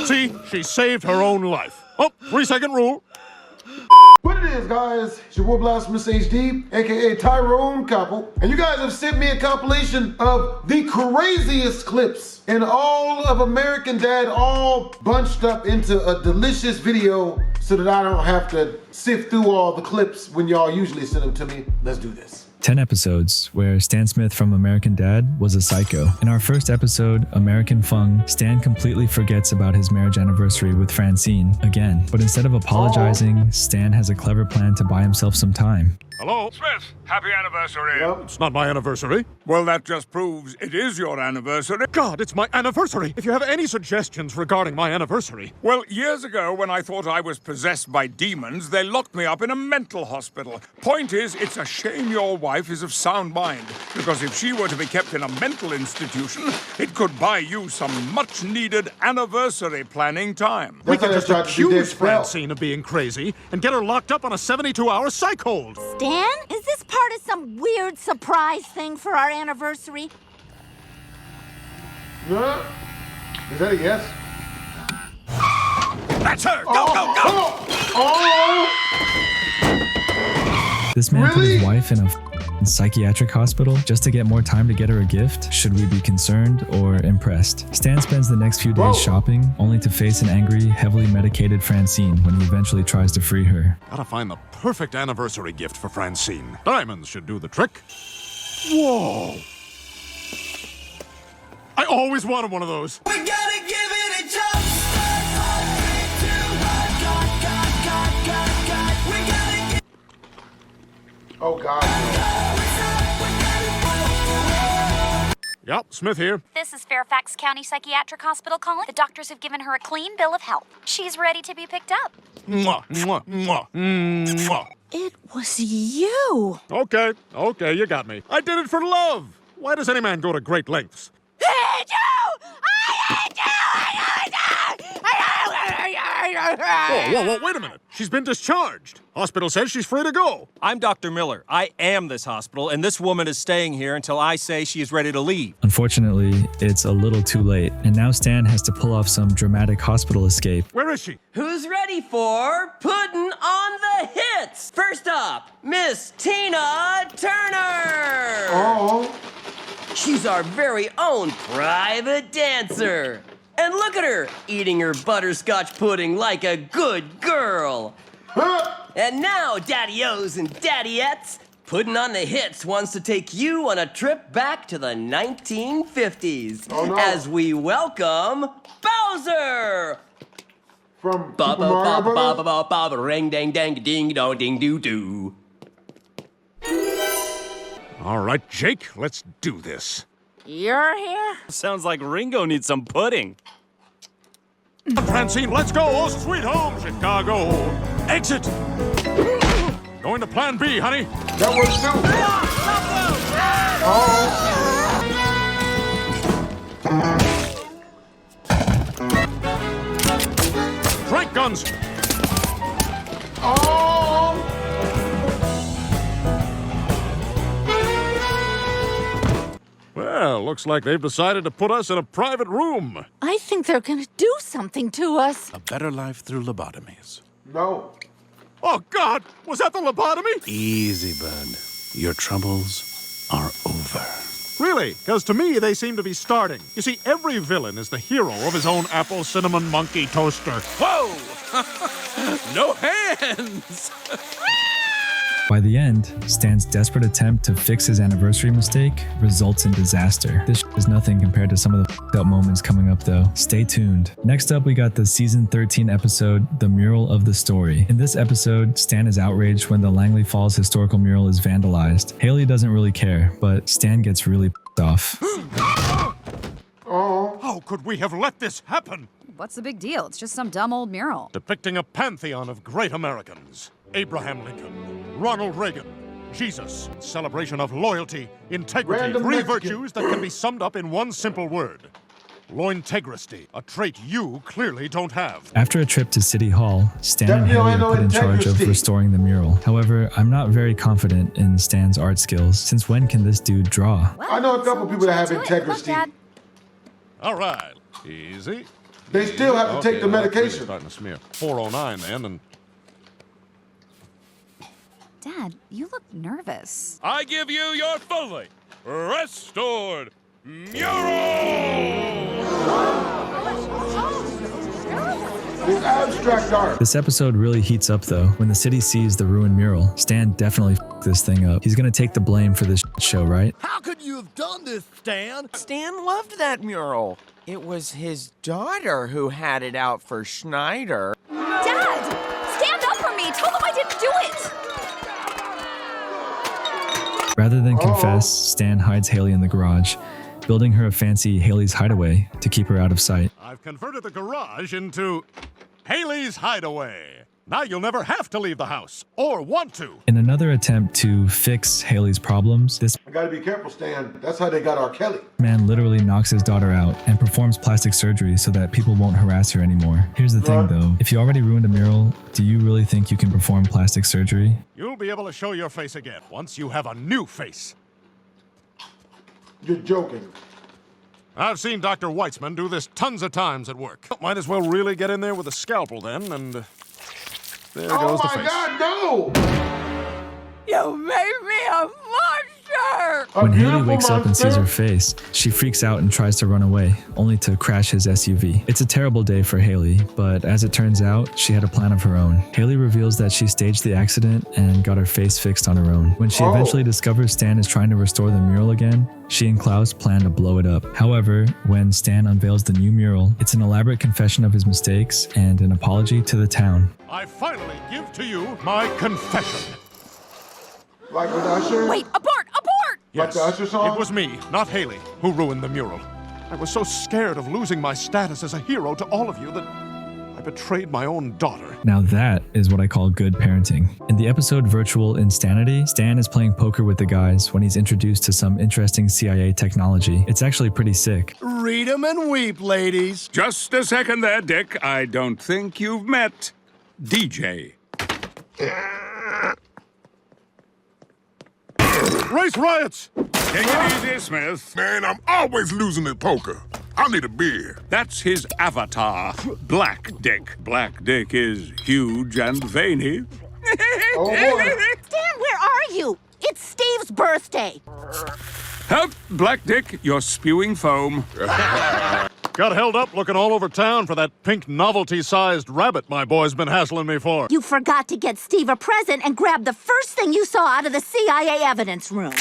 See, she saved her own life. Oh, 3-second rule. What it is, guys, it's your boy BlastphamousHD, aka Tyrone Couple, and you guys have sent me a compilation of the craziest clips in all of American Dad, all bunched up into a delicious video so that I don't have to sift through all the clips when y'all usually send them to me. Let's do this. 10 episodes where Stan Smith from American Dad was a psycho. In our first episode, American Fung, Stan completely forgets about his marriage anniversary with Francine again. But instead of apologizing, Stan has a clever plan to buy himself some time. Hello? Smith, happy anniversary. Yep. It's not my anniversary. Well, that just proves it is your anniversary. God, it's my anniversary. If you have any suggestions regarding my anniversary. Well, years ago, when I thought I was possessed by demons, they locked me up in a mental hospital. Point is, it's a shame your wife is of sound mind, because if she were to be kept in a mental institution, it could buy you some much-needed anniversary planning time. We can That's just how they tried to do accuse Dave Sprout. Francine of being crazy and get her locked up on a 72-hour psych hold. Dan, is this part of some weird surprise thing for our anniversary? Huh? Is that a yes? That's her! Go, go, go! This man put Really? his wife in a f***ing psychiatric hospital just to get more time to get her a gift? Should we be concerned or impressed? Stan spends the next few days Whoa. shopping, only to face an angry, heavily medicated Francine when he eventually tries to free her. Gotta find the perfect anniversary gift for Francine. Diamonds should do the trick. Whoa! I always wanted one of those. We gotta give it a jump start. 3, 2, 1, we gotta get. Oh, God. Yep, Smith here. This is Fairfax County Psychiatric Hospital calling. The doctors have given her a clean bill of health. She's ready to be picked up. Mwah, mwah, mwah, mwah. It was you. Okay, you got me. I did it for love. Why does any man go to great lengths? Whoa, wait a minute. She's been discharged. Hospital says she's free to go. I'm Dr. Miller. I am this hospital, and this woman is staying here until I say she is ready to leave. Unfortunately, it's a little too late, and now Stan has to pull off some dramatic hospital escape. Where is she? Who's ready for putting on the hits? First up, Miss Tina Turner. Oh. She's our very own private dancer. And look at her, eating her butterscotch pudding like a good girl. And now, daddy-os and daddyettes, putting on the hits wants to take you on a trip back to the 1950s. Oh, no. As we welcome Bowser. From Ba Super ba Mario ba ba Brothers? ba ba ba ba ring dang dang ding dong ding doo doo. All right, Jake, let's do this. You're here? Sounds like Ringo needs some pudding. Francine, let's go. Oh, sweet home, Chicago. Exit. Going to plan B, honey. That works too. Oh. Trank guns. Oh. Well, looks like they've decided to put us in a private room. I think they're gonna do something to us. A better life through lobotomies. No. Oh, God, was that the lobotomy? Easy, bud. Your troubles are over. Really? Because to me, they seem to be starting. You see, every villain is the hero of his own apple cinnamon monkey toaster. Whoa! No hands! By the end, Stan's desperate attempt to fix his anniversary mistake results in disaster. This is nothing compared to some of the f***ed up moments coming up though. Stay tuned. Next up, we got the season 13 episode, The Mural of the Story. In this episode, Stan is outraged when the Langley Falls historical mural is vandalized. Haley doesn't really care, but Stan gets really f***ed off. Oh. How could we have let this happen? What's the big deal? It's just some dumb old mural. Depicting a pantheon of great Americans. Abraham Lincoln, Ronald Reagan, Jesus. Celebration of loyalty, integrity, Random three Mexican. virtues that can be summed up in one simple word. Lointegrity, a trait you clearly don't have. After a trip to City Hall, Stan and Definitely Haley no are put in charge of integrity. restoring the mural. However, I'm not very confident in Stan's art skills. Since when can this dude draw? Well, I know a couple so people that have we'll do it. Look, integrity. Dad. All right, easy. they still have to take the Really medication. starting to smear. 409 then, and Dad, you look nervous. I give you your fully restored mural! It's abstract art. This episode really heats up though. When the city sees the ruined mural, Stan definitely f***ed this thing up. He's gonna take the blame for this show, right? How could you have done this, Stan? Stan loved that mural. It was his daughter who had it out for Schneider. Dad! Stand up for me! Tell them I didn't do it! Rather than confess, Stan hides Haley in the garage, building her a fancy Haley's hideaway to keep her out of sight. I've converted the garage into Haley's hideaway. Now you'll never have to leave the house, or want to. In another attempt to fix Haley's problems, this I gotta be careful, Stan. That's how they got R. Kelly. man literally knocks his daughter out and performs plastic surgery so that people won't harass her anymore. Here's the thing though, if you already ruined a mural, do you really think you can perform plastic surgery? You'll be able to show your face again once you have a new face. You're joking. I've seen Dr. Weitzman do this tons of times at work. Might as well really get in there with a scalpel then, and there goes the face. Oh my God, no! You made me a monster! When Haley wakes up and sees her face, she freaks out and tries to run away, only to crash his SUV. It's a terrible day for Haley, but as it turns out, she had a plan of her own. Haley reveals that she staged the accident and got her face fixed on her own. When she eventually discovers Stan is trying to restore the mural again, she and Klaus plan to blow it up. However, when Stan unveils the new mural, it's an elaborate confession of his mistakes and an apology to the town. I finally give to you my confession. Like with Usher? Wait, abort! Abort! Like the Usher song? It was me, not Haley, who ruined the mural. I was so scared of losing my status as a hero to all of you that I betrayed my own daughter. Now that is what I call good parenting. In the episode Virtual Insanity, Stan is playing poker with the guys when he's introduced to some interesting CIA technology. It's actually pretty sick. Read 'em and weep, ladies. Just a second there, Dick. I don't think you've met DJ. Race riots! Take it easy, Smith. Man, I'm always losing at poker. I need a beer. That's his avatar, Black Dick. Black Dick is huge and veiny. Oh boy. Stan, where are you? It's Steve's birthday. Help, Black Dick, you're spewing foam. Got held up looking all over town for that pink novelty-sized rabbit my boy's been hassling me for. You forgot to get Steve a present and grab the first thing you saw out of the CIA evidence room.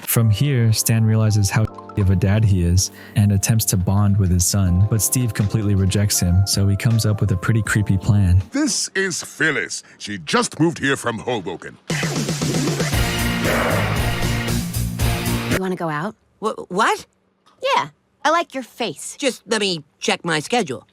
From here, Stan realizes how of a dad he is and attempts to bond with his son, but Steve completely rejects him, so he comes up with a pretty creepy plan. This is Phyllis. She just moved here from Hoboken. You want to go out? What? Yeah, I like your face. Just let me check my schedule.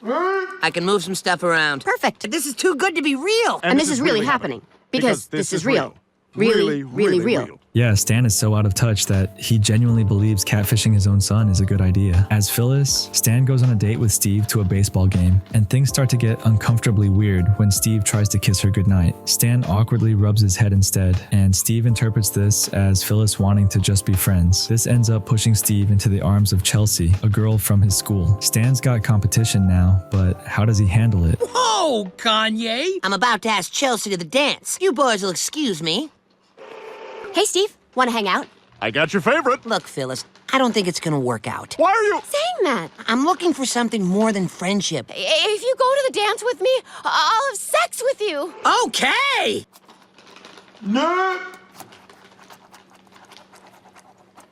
I can move some stuff around. Perfect. This is too good to be real. And this is really happening. Because this is real. Really, really real. Yeah, Stan is so out of touch that he genuinely believes catfishing his own son is a good idea. As Phyllis, Stan goes on a date with Steve to a baseball game, and things start to get uncomfortably weird when Steve tries to kiss her goodnight. Stan awkwardly rubs his head instead, and Steve interprets this as Phyllis wanting to just be friends. This ends up pushing Steve into the arms of Chelsea, a girl from his school. Stan's got competition now, but how does he handle it? Whoa, Kanye! I'm about to ask Chelsea to the dance. You boys will excuse me. Hey, Steve, want to hang out? I got your favorite. Look, Phyllis, I don't think it's gonna work out. Why are you saying that? I'm looking for something more than friendship. If you go to the dance with me, I'll have sex with you. Okay! No.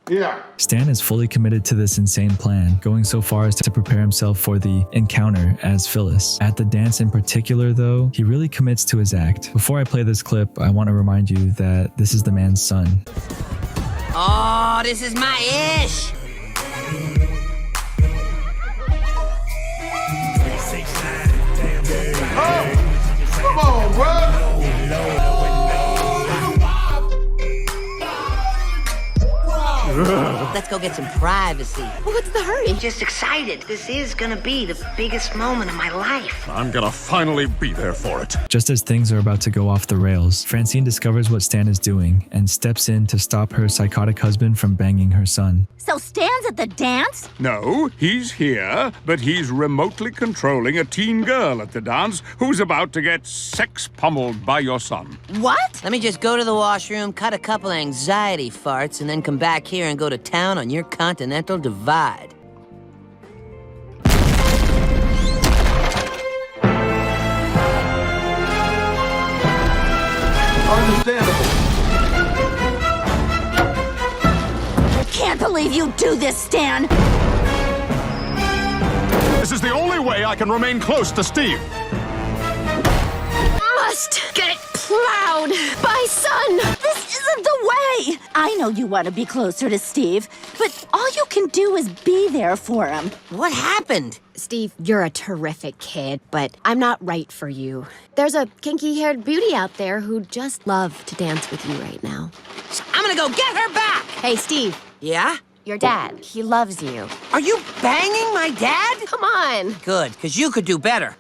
Yeah. Stan is fully committed to this insane plan, going so far as to prepare himself for the encounter as Phyllis. At the dance in particular, though, he really commits to his act. Before I play this clip, I want to remind you that this is the man's son. Oh, this is my ish! Oh, come on, bro! The let's go get some privacy. Well, what's the hurry? I'm just excited. This is gonna be the biggest moment of my life. I'm gonna finally be there for it. Just as things are about to go off the rails, Francine discovers what Stan is doing and steps in to stop her psychotic husband from banging her son. So Stan's at the dance? No, he's here, but he's remotely controlling a teen girl at the dance who's about to get sex pummeled by your son. What? Let me just go to the washroom, cut a couple anxiety farts, and then come back here and go to town on your continental divide. Understandable. Can't believe you do this, Stan! This is the only way I can remain close to Steve. Must get plowed by son! This isn't the way! I know you want to be closer to Steve, but all you can do is be there for him. What happened? Steve, you're a terrific kid, but I'm not right for you. There's a kinky-haired beauty out there who'd just love to dance with you right now. I'm gonna go get her back! Hey, Steve. Yeah? Your dad, he loves you. Are you banging my dad? Come on. Good, because you could do better.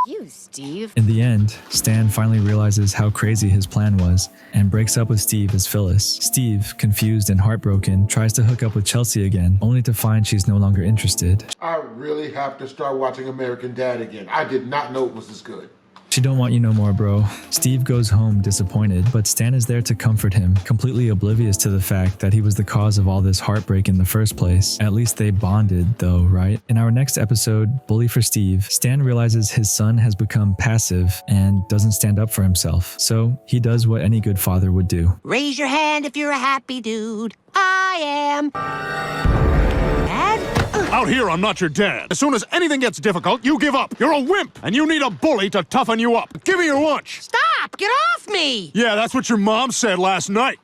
You, Steve. In the end, Stan finally realizes how crazy his plan was and breaks up with Steve as Phyllis. Steve, confused and heartbroken, tries to hook up with Chelsea again, only to find she's no longer interested. I really have to start watching American Dad again. I did not know it was this good. She don't want you no more, bro. Steve goes home disappointed, but Stan is there to comfort him, completely oblivious to the fact that he was the cause of all this heartbreak in the first place. At least they bonded, though, right? In our next episode, Bully for Steve, Stan realizes his son has become passive and doesn't stand up for himself. So he does what any good father would do. Raise your hand if you're a happy dude. I am. Dad? Out here, I'm not your dad. As soon as anything gets difficult, you give up. You're a wimp, and you need a bully to toughen you up. Give me your lunch. Stop! Get off me! Yeah, that's what your mom said last night.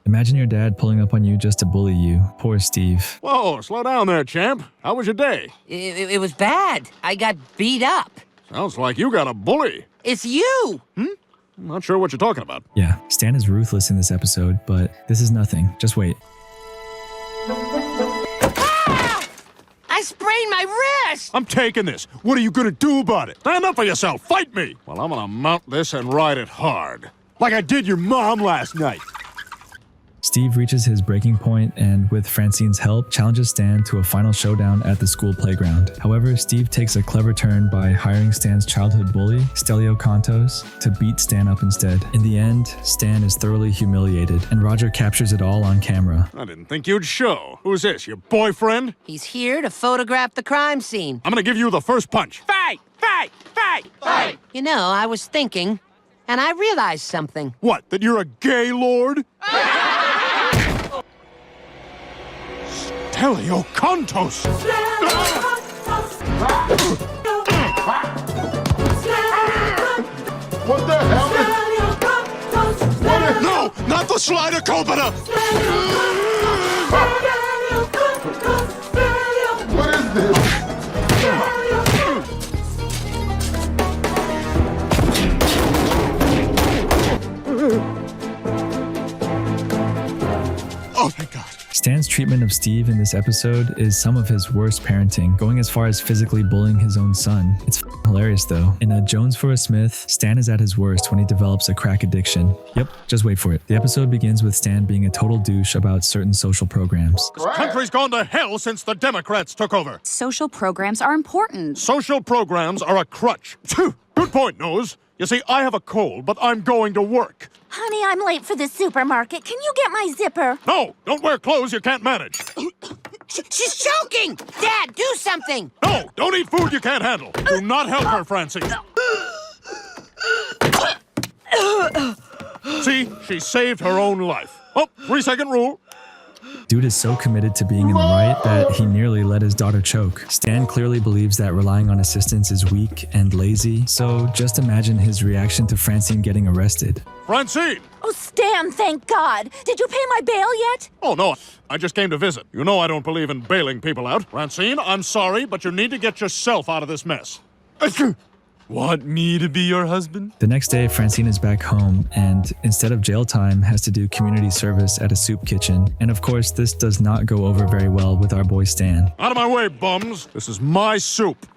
Imagine your dad pulling up on you just to bully you. Poor Steve. Whoa, slow down there, champ. How was your day? It was bad. I got beat up. Sounds like you got a bully. It's you! I'm not sure what you're talking about. Yeah, Stan is ruthless in this episode, but this is nothing. Just wait. I sprained my wrist! I'm taking this. What are you gonna do about it? Stand up for yourself. Fight me. Well, I'm gonna mount this and ride it hard. Like I did your mom last night. Steve reaches his breaking point and, with Francine's help, challenges Stan to a final showdown at the school playground. However, Steve takes a clever turn by hiring Stan's childhood bully, Stelio Contos, to beat Stan up instead. In the end, Stan is thoroughly humiliated, and Roger captures it all on camera. I didn't think you'd show. Who's this, your boyfriend? He's here to photograph the crime scene. I'm gonna give you the first punch. Fight! Fight! Fight! Fight! You know, I was thinking, and I realized something. What, that you're a gay lord? Stelio Contos! What the hell is... No! Not the slider Copita! What is this? Oh, thank God. Stan's treatment of Steve in this episode is some of his worst parenting, going as far as physically bullying his own son. It's hilarious though. In A Jones for a Smith, Stan is at his worst when he develops a crack addiction. Yep, just wait for it. The episode begins with Stan being a total douche about certain social programs. This country's gone to hell since the Democrats took over. Social programs are important. Social programs are a crutch. Good point, Nose. You see, I have a cold, but I'm going to work. Honey, I'm late for the supermarket. Can you get my zipper? No, don't wear clothes you can't manage. She's choking! Dad, do something! No, don't eat food you can't handle. Do not help her, Francine. See, she saved her own life. Oh, 3-second rule. Dude is so committed to being in the right that he nearly let his daughter choke. Stan clearly believes that relying on assistance is weak and lazy, so just imagine his reaction to Francine getting arrested. Francine! Oh, Stan, thank God. Did you pay my bail yet? Oh, no, I just came to visit. You know I don't believe in bailing people out. Francine, I'm sorry, but you need to get yourself out of this mess. Want me to be your husband? The next day, Francine is back home and instead of jail time has to do community service at a soup kitchen. And of course, this does not go over very well with our boy Stan. Out of my way, bums. This is my soup.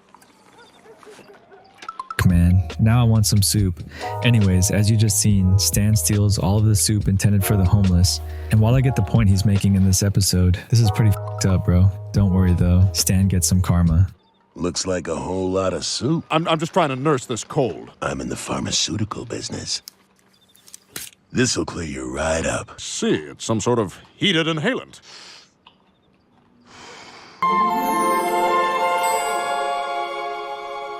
Man, now I want some soup. Anyways, as you just seen, Stan steals all of the soup intended for the homeless. And while I get the point he's making in this episode, this is pretty f***ed up, bro. Don't worry though, Stan gets some karma. Looks like a whole lot of soup. I'm just trying to nurse this cold. I'm in the pharmaceutical business. This'll clear you right up. See, it's some sort of heated inhalant.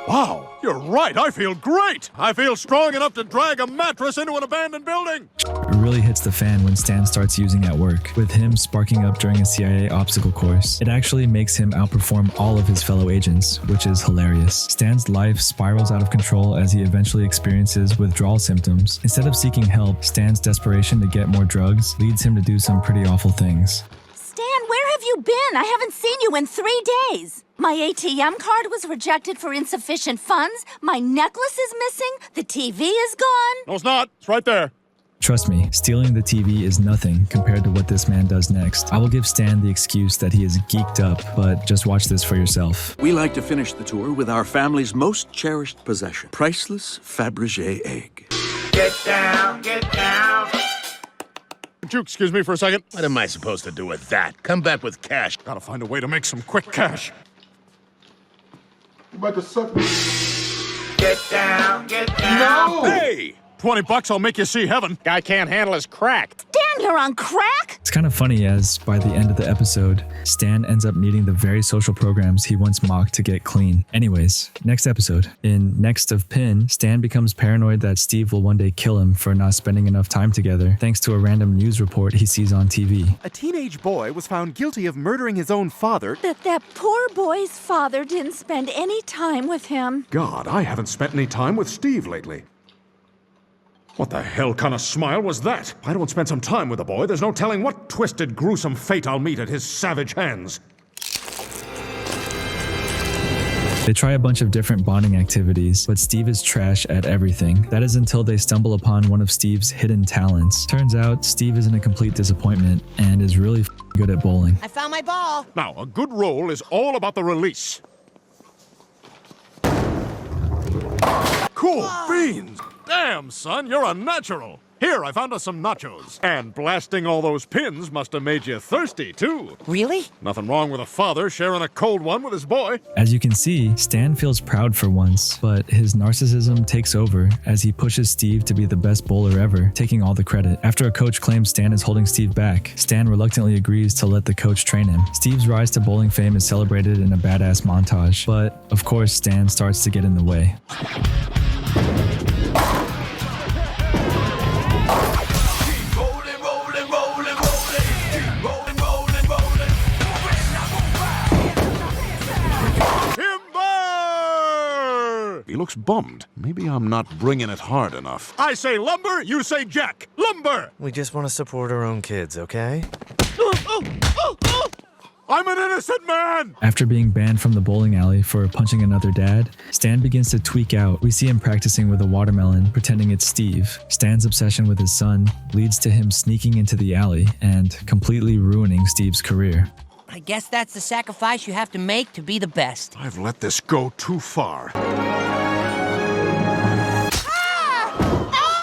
Wow, you're right. I feel great. I feel strong enough to drag a mattress into an abandoned building. It really hits the fan when Stan starts using at work, with him sparking up during a CIA obstacle course. It actually makes him outperform all of his fellow agents, which is hilarious. Stan's life spirals out of control as he eventually experiences withdrawal symptoms. Instead of seeking help, Stan's desperation to get more drugs leads him to do some pretty awful things. Stan, where have you been? I haven't seen you in 3 days. My ATM card was rejected for insufficient funds. My necklace is missing. The TV is gone. No, it's not. It's right there. Trust me, stealing the TV is nothing compared to what this man does next. I will give Stan the excuse that he is geeked up, but just watch this for yourself. We like to finish the tour with our family's most cherished possession, priceless Fabergé egg. Get down, get down. Would you excuse me for a second? What am I supposed to do with that? Come back with cash. Gotta find a way to make some quick cash. You about to suck me? Get down, get down. No! Hey! $20, I'll make you see heaven. Guy can't handle his crack. Stan, you're on crack? It's kind of funny as, by the end of the episode, Stan ends up needing the very social programs he once mocked to get clean. Anyways, next episode. In Next of Pin, Stan becomes paranoid that Steve will one day kill him for not spending enough time together, thanks to a random news report he sees on TV. A teenage boy was found guilty of murdering his own father. That poor boy's father didn't spend any time with him. God, I haven't spent any time with Steve lately. What the hell kind of smile was that? If I don't spend some time with the boy, there's no telling what twisted, gruesome fate I'll meet at his savage hands. They try a bunch of different bonding activities, but Steve is trash at everything. That is until they stumble upon one of Steve's hidden talents. Turns out, Steve isn't a complete disappointment and is really good at bowling. I found my ball. Now, a good roll is all about the release. Cool beans! Damn, son, you're a natural. Here, I found us some nachos. And blasting all those pins must have made you thirsty, too. Really? Nothing wrong with a father sharing a cold one with his boy. As you can see, Stan feels proud for once, but his narcissism takes over as he pushes Steve to be the best bowler ever, taking all the credit. After a coach claims Stan is holding Steve back, Stan reluctantly agrees to let the coach train him. Steve's rise to bowling fame is celebrated in a badass montage, but of course Stan starts to get in the way. He looks bummed. Maybe I'm not bringing it hard enough. I say lumber, you say jack. Lumber! We just want to support our own kids, okay? I'm an innocent man! After being banned from the bowling alley for punching another dad, Stan begins to tweak out. We see him practicing with a watermelon, pretending it's Steve. Stan's obsession with his son leads to him sneaking into the alley and completely ruining Steve's career. I guess that's the sacrifice you have to make to be the best. I've let this go too far.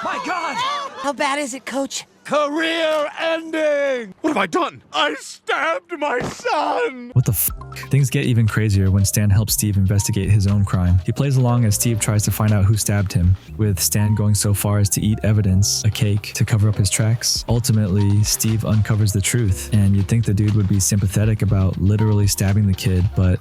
My God! How bad is it, Coach? Career ending! What have I done? I stabbed my son! What the f***? Things get even crazier when Stan helps Steve investigate his own crime. He plays along as Steve tries to find out who stabbed him, with Stan going so far as to eat evidence, a cake, to cover up his tracks. Ultimately, Steve uncovers the truth, and you'd think the dude would be sympathetic about literally stabbing the kid, but...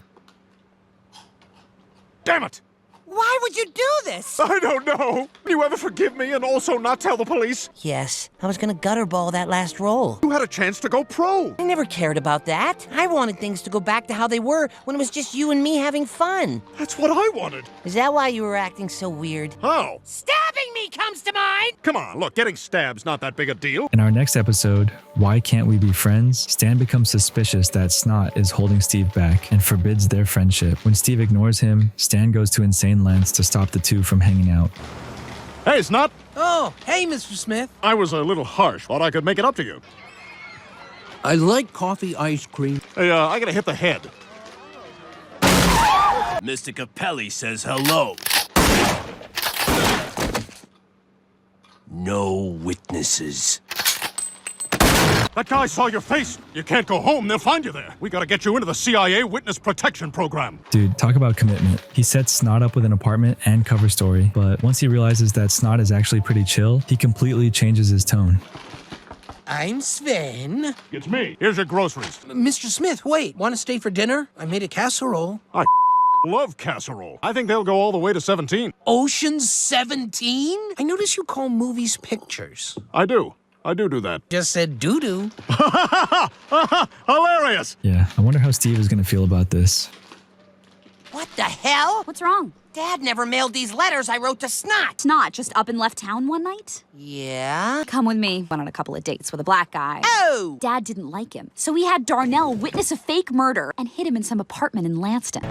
Damn it! Why would you do this? I don't know. Will you ever forgive me and also not tell the police? Yes, I was gonna gutter ball that last roll. You had a chance to go pro. I never cared about that. I wanted things to go back to how they were when it was just you and me having fun. That's what I wanted. Is that why you were acting so weird? How? Stabbing me comes to mind! mine? Come on, look, getting stabsed's not that big a deal. In our next episode, Why Can't We Be Friends? Stan becomes suspicious that Snot is holding Steve back and forbids their friendship. When Steve ignores him, Stan goes to insane lengths to stop the two from hanging out. Hey, Snot. Oh, hey, Mr. Smith. I was a little harsh. Thought I could make it up to you. I like coffee ice cream. Hey, I gotta hit the head. Mr. Capelli says hello. No witnesses. That guy saw your face. You can't go home. They'll find you there. We gotta get you into the CIA Witness Protection Program. Dude, talk about commitment. He sets Snot up with an apartment and cover story, but once he realizes that Snot is actually pretty chill, he completely changes his tone. I'm Sven. It's me. Here's your groceries. Mr. Smith, wait. Want to stay for dinner? I made a casserole. I love casserole. I think they'll go all the way to 17. Ocean's 17? I notice you call movies pictures. I do that. Just said doo-doo. Hilarious! Yeah, I wonder how Steve is gonna feel about this. What the hell? What's wrong? Dad never mailed these letters I wrote to Snot. Snot just up and left town one night? Yeah? Come with me. Went on a couple of dates with a black guy. Oh! Dad didn't like him, so he had Darnell witness a fake murder and hid him in some apartment in Lanston.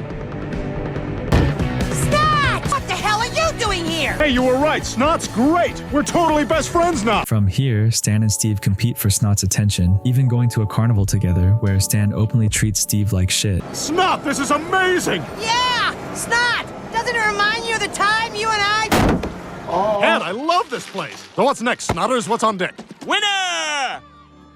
Snot! What the hell are you doing here? Hey, you were right. Snot's great. We're totally best friends now. From here, Stan and Steve compete for Snot's attention, even going to a carnival together where Stan openly treats Steve like shit. Snot, this is amazing! Yeah! Snot! Doesn't it remind you of the time you and I... Ed, I love this place. So what's next, Snotters? What's on deck? Winner!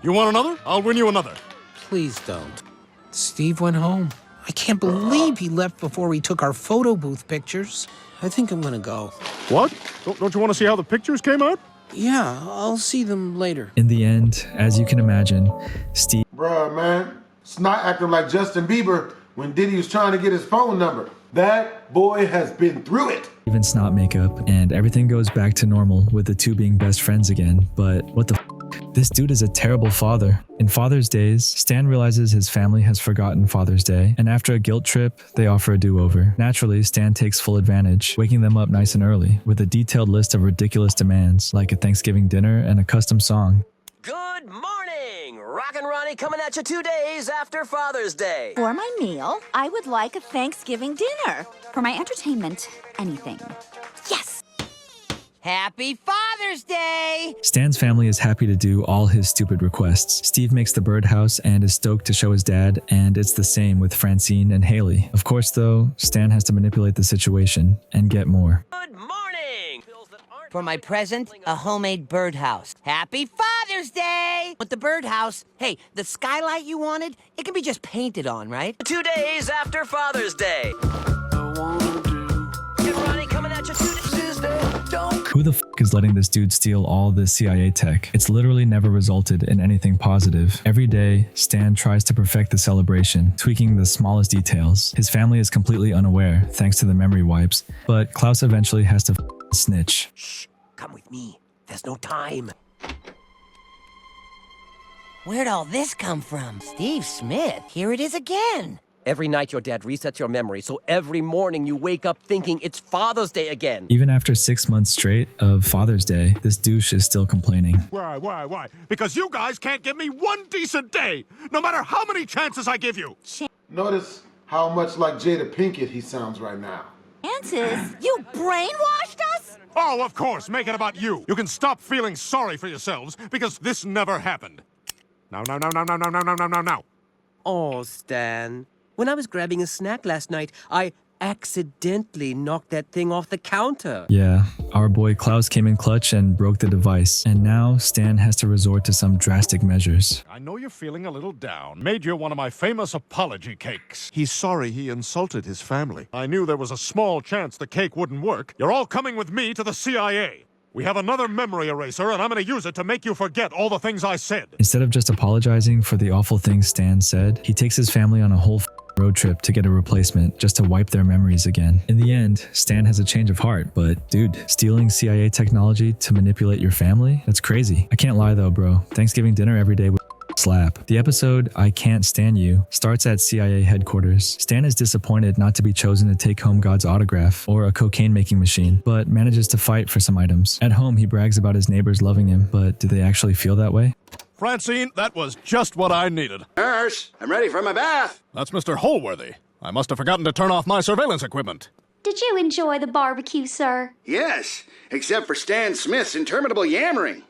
You want another? I'll win you another. Please don't. Steve went home. I can't believe he left before we took our photo booth pictures. I think I'm gonna go. What? Don't you want to see how the pictures came out? Yeah, I'll see them later. In the end, as you can imagine, Steve... Bruh, man. Snot acting like Justin Bieber when Diddy was trying to get his phone number. That boy has been through it. Even Snot makeup, and everything goes back to normal with the two being best friends again. But what the f***? This dude is a terrible father. In Father's Days, Stan realizes his family has forgotten Father's Day, and after a guilt trip, they offer a do-over. Naturally, Stan takes full advantage, waking them up nice and early, with a detailed list of ridiculous demands, like a Thanksgiving dinner and a custom song. Good morning! Rockin' Ronnie coming at you 2 days after Father's Day. For my meal, I would like a Thanksgiving dinner. For my entertainment, anything. Yes! Happy Father's Day! Stan's family is happy to do all his stupid requests. Steve makes the birdhouse and is stoked to show his dad, and it's the same with Francine and Haley. Of course, though, Stan has to manipulate the situation and get more. Good morning! For my present, a homemade birdhouse. Happy Father's Day! With the birdhouse, hey, the skylight you wanted, it can be just painted on, right? 2 days after Father's Day. Get Ronnie coming at you 2 days. Who the f*** is letting this dude steal all this CIA tech? It's literally never resulted in anything positive. Every day, Stan tries to perfect the celebration, tweaking the smallest details. His family is completely unaware, thanks to the memory wipes, but Klaus eventually has to snitch. Shh, come with me. There's no time. Where'd all this come from? Steve Smith, here it is again. Every night your dad resets your memory, so every morning you wake up thinking it's Father's Day again. Even after 6 months straight of Father's Day, this douche is still complaining. Why? Because you guys can't give me one decent day, no matter how many chances I give you. Notice how much like Jada Pinkett he sounds right now. Chances? You brainwashed us? Oh, of course, make it about you. You can stop feeling sorry for yourselves, because this never happened. Now. Oh, Stan. When I was grabbing a snack last night, I accidentally knocked that thing off the counter. Yeah, our boy Klaus came in clutch and broke the device, and now Stan has to resort to some drastic measures. I know you're feeling a little down. Made you one of my famous apology cakes. He's sorry he insulted his family. I knew there was a small chance the cake wouldn't work. You're all coming with me to the CIA. We have another memory eraser, and I'm going to use it to make you forget all the things I said. Instead of just apologizing for the awful things Stan said, he takes his family on a whole road trip to get a replacement just to wipe their memories again. In the end, Stan has a change of heart, but dude, stealing CIA technology to manipulate your family? That's crazy. I can't lie though, bro. Thanksgiving dinner every day slap. The episode, I Can't Stand You, starts at CIA headquarters. Stan is disappointed not to be chosen to take home God's autograph or a cocaine-making machine, but manages to fight for some items. At home, he brags about his neighbors loving him, but do they actually feel that way? Francine, that was just what I needed. Nurse, I'm ready for my bath. That's Mr. Holworthy. I must have forgotten to turn off my surveillance equipment. Did you enjoy the barbecue, sir? Yes, except for Stan Smith's interminable yammering.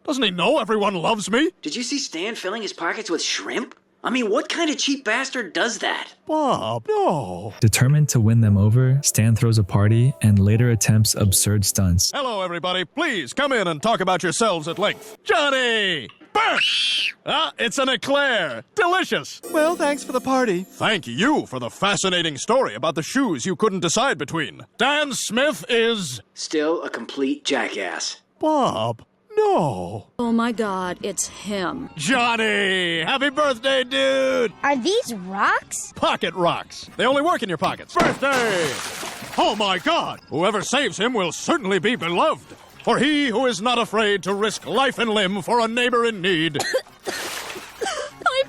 Doesn't he know everyone loves me? Did you see Stan filling his pockets with shrimp? I mean, what kind of cheap bastard does that? Bob, no. Determined to win them over, Stan throws a party and later attempts absurd stunts. Hello, everybody. Please come in and talk about yourselves at length. Johnny! Burr! Ah, it's an eclair. Delicious. Well, thanks for the party. Thank you for the fascinating story about the shoes you couldn't decide between. Dan Smith is... Still a complete jackass. Bob, no. Oh my God, it's him. Johnny! Happy birthday, dude! Are these rocks? Pocket rocks. They only work in your pockets. Birthday! Oh my God! Whoever saves him will certainly be beloved. For he who is not afraid to risk life and limb for a neighbor in need. My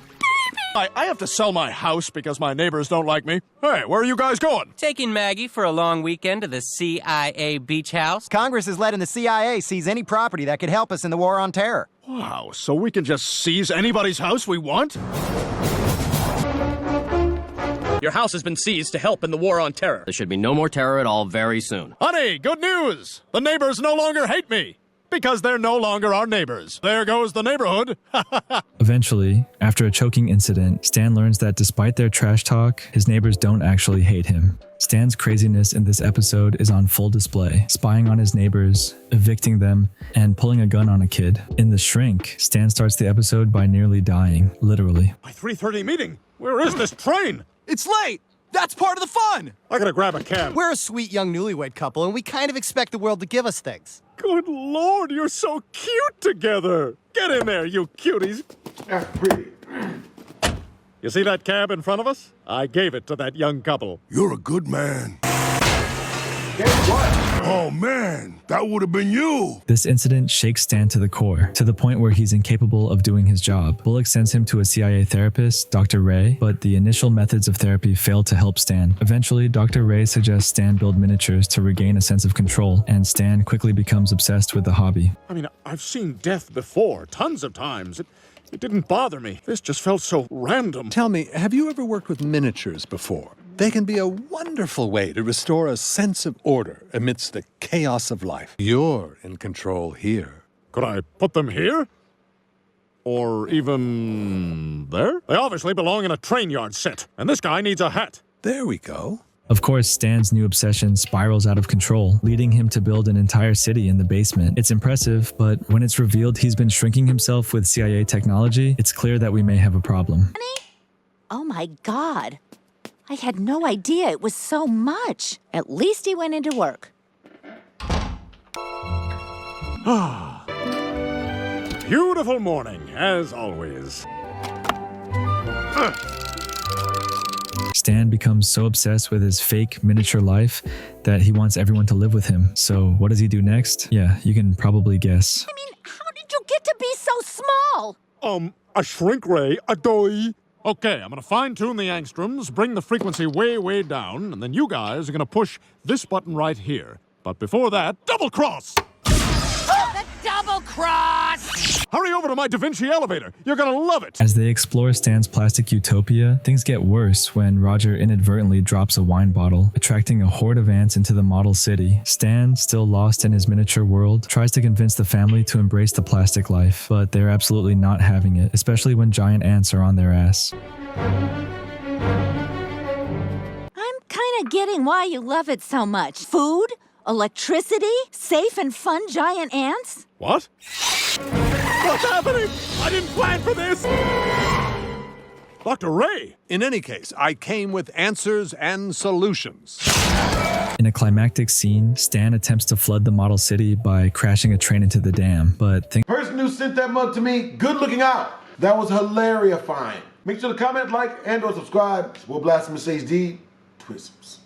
baby! I have to sell my house because my neighbors don't like me. Hey, where are you guys going? Taking Maggie for a long weekend to the CIA beach house. Congress is letting the CIA seize any property that could help us in the war on terror. Wow, so we can just seize anybody's house we want? Your house has been seized to help in the war on terror. There should be no more terror at all very soon. Honey, good news! The neighbors no longer hate me because they're no longer our neighbors. There goes the neighborhood. Eventually, after a choking incident, Stan learns that despite their trash talk, his neighbors don't actually hate him. Stan's craziness in this episode is on full display, spying on his neighbors, evicting them, and pulling a gun on a kid. In The Shrink, Stan starts the episode by nearly dying, literally. My 3:30 meeting. Where is this train? It's late! That's part of the fun! I gotta grab a cab. We're a sweet young newlywed couple, and we kind of expect the world to give us things. Good Lord, you're so cute together. Get in there, you cuties. That's pretty. You see that cab in front of us? I gave it to that young couple. You're a good man. Guess what? Oh, man, that would have been you. This incident shakes Stan to the core, to the point where he's incapable of doing his job. Bullock sends him to a CIA therapist, Dr. Ray, but the initial methods of therapy fail to help Stan. Eventually, Dr. Ray suggests Stan build miniatures to regain a sense of control, and Stan quickly becomes obsessed with the hobby. I mean, I've seen death before, tons of times. It didn't bother me. This just felt so random. Tell me, have you ever worked with miniatures before? They can be a wonderful way to restore a sense of order amidst the chaos of life. You're in control here. Could I put them here? Or even there? They obviously belong in a train yard set, and this guy needs a hat. There we go. Of course, Stan's new obsession spirals out of control, leading him to build an entire city in the basement. It's impressive, but when it's revealed he's been shrinking himself with CIA technology, it's clear that we may have a problem. Honey? Oh my God. I had no idea it was so much. At least he went into work. Beautiful morning, as always. Stan becomes so obsessed with his fake miniature life that he wants everyone to live with him. So what does he do next? Yeah, you can probably guess. I mean, how did you get to be so small? A shrink ray, a doy. Okay, I'm gonna fine-tune the angstroms, bring the frequency way, way down, and then you guys are gonna push this button right here. But before that, double cross! The double cross! Hurry over to my Da Vinci elevator. You're gonna love it. As they explore Stan's plastic utopia, things get worse when Roger inadvertently drops a wine bottle, attracting a horde of ants into the model city. Stan, still lost in his miniature world, tries to convince the family to embrace the plastic life, but they're absolutely not having it, especially when giant ants are on their ass. I'm kind of getting why you love it so much. Food? Electricity? Safe and fun giant ants? What? What's happening? I didn't plan for this! Dr. Ray! In any case, I came with answers and solutions. In a climactic scene, Stan attempts to flood the model city by crashing a train into the dam, but Person who sent that mug to me, good looking out. That was hilarious. Make sure to comment, like, and or subscribe. We'll BlastphamousHD. Twisms.